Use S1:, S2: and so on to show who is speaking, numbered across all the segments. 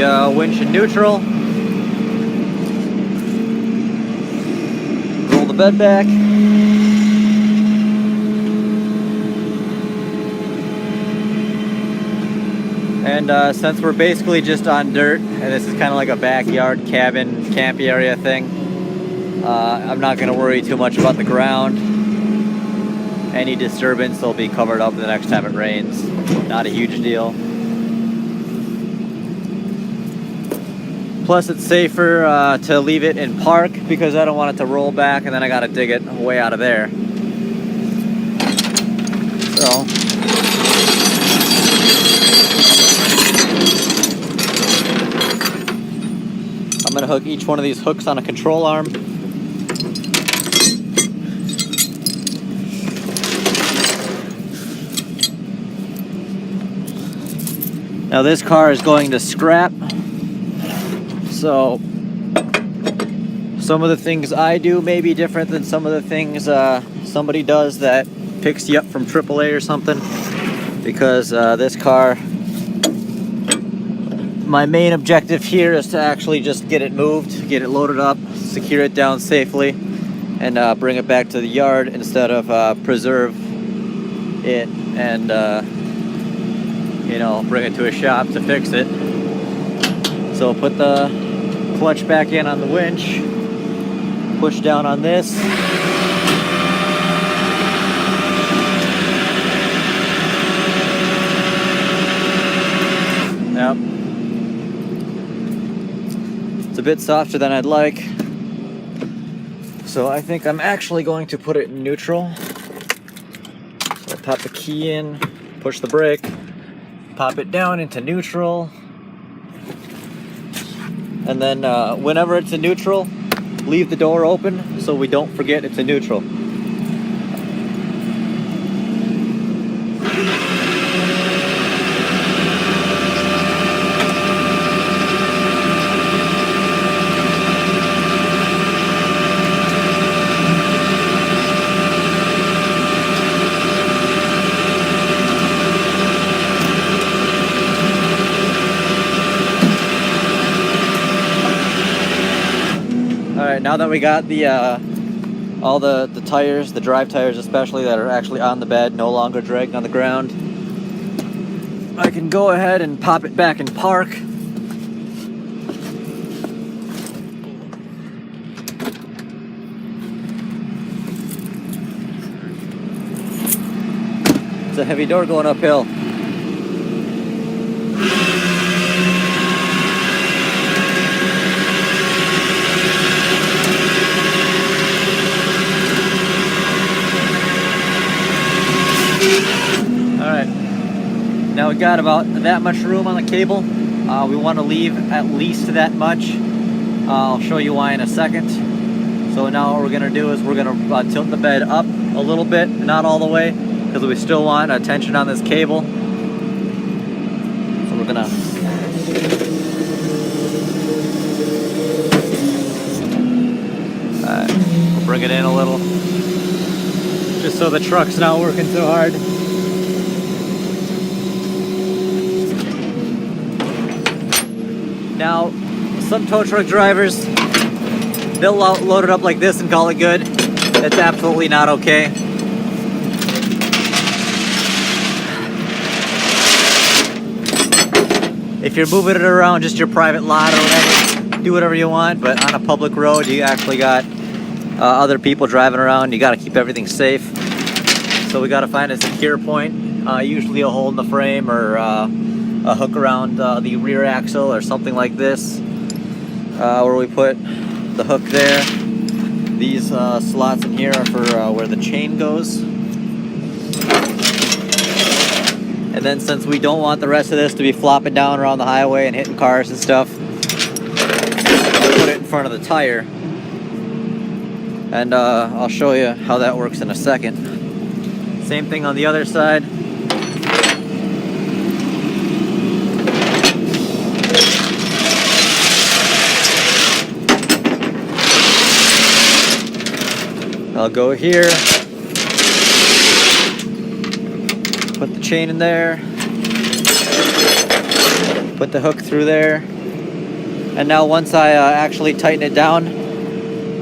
S1: the winch in neutral. Roll the bed back. And since we're basically just on dirt, and this is kind of like a backyard cabin, campy area thing, I'm not going to worry too much about the ground. Any disturbance will be covered up the next time it rains. Not a huge deal. Plus it's safer to leave it in park because I don't want it to roll back and then I got to dig it way out of there. So I'm going to hook each one of these hooks on a control arm. Now this car is going to scrap, so some of the things I do may be different than some of the things somebody does that picks you up from AAA or something, because this car, my main objective here is to actually just get it moved, get it loaded up, secure it down safely, and bring it back to the yard instead of preserve it and you know, bring it to a shop to fix it. So put the clutch back in on the winch, push down on this. Yep. It's a bit softer than I'd like. So I think I'm actually going to put it in neutral. So I'll pop the key in, push the brake, pop it down into neutral, and then whenever it's in neutral, leave the door open so we don't forget it's in neutral. Alright, now that we got the all the tires, the drive tires especially, that are actually on the bed, no longer dragging on the ground, I can go ahead and pop it back in park. It's a heavy door going uphill. Alright, now we got about that much room on the cable. We want to leave at least that much. I'll show you why in a second. So now what we're going to do is we're going to tilt the bed up a little bit, not all the way, because we still want tension on this cable. So we're going to we'll bring it in a little, just so the truck's not working so hard. Now, some tow truck drivers, they'll load it up like this and call it good. That's absolutely not okay. If you're moving it around just your private lot or whatever, do whatever you want, but on a public road, you actually got other people driving around. You got to keep everything safe. So we got to find a secure point, usually a hole in the frame or a hook around the rear axle or something like this, where we put the hook there. These slots in here are for where the chain goes. And then since we don't want the rest of this to be flopping down around the highway and hitting cars and stuff, I'll put it in front of the tire. And I'll show you how that works in a second. Same thing on the other side. I'll go here, put the chain in there, put the hook through there, And now once I actually tighten it down,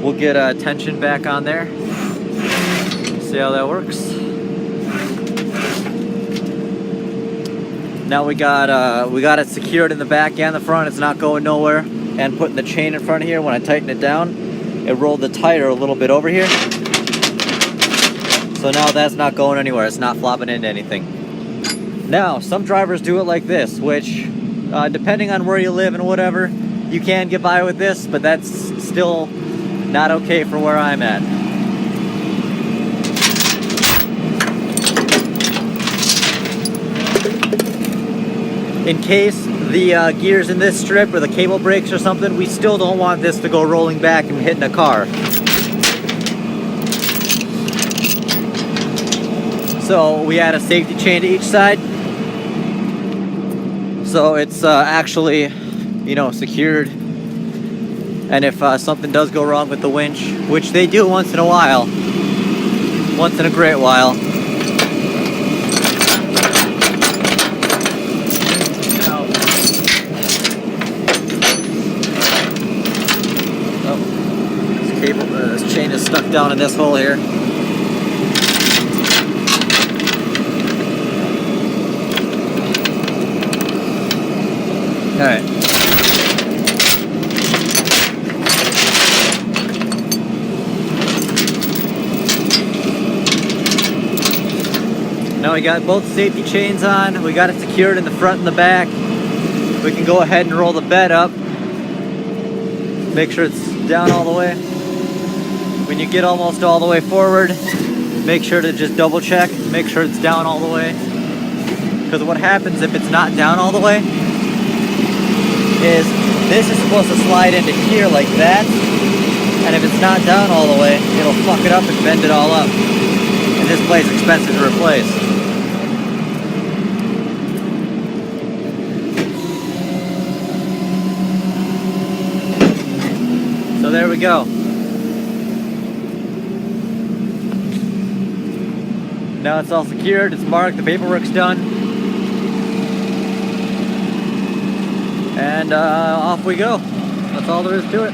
S1: we'll get tension back on there. See how that works. Now we got it secured in the back and the front. It's not going nowhere. And putting the chain in front of here, when I tighten it down, it rolled the tire a little bit over here. So now that's not going anywhere. It's not flopping into anything. Now, some drivers do it like this, which depending on where you live and whatever, you can get by with this, but that's still not okay for where I'm at. In case the gears in this strip or the cable breaks or something, we still don't want this to go rolling back and hitting a car. So we add a safety chain to each side. So it's actually, you know, secured. And if something does go wrong with the winch, which they do once in a while, once in a great while, this chain is stuck down in this hole here. Alright. Now we got both safety chains on. We got it secured in the front and the back. We can go ahead and roll the bed up. Make sure it's down all the way. When you get almost all the way forward, make sure to just double check, make sure it's down all the way. Because what happens if it's not down all the way is this is supposed to slide into here like that, and if it's not down all the way, it'll fuck it up and bend it all up. And this plate's expensive to replace. So there we go. Now it's all secured, it's marked, the paperwork's done. And off we go. That's all there is to it.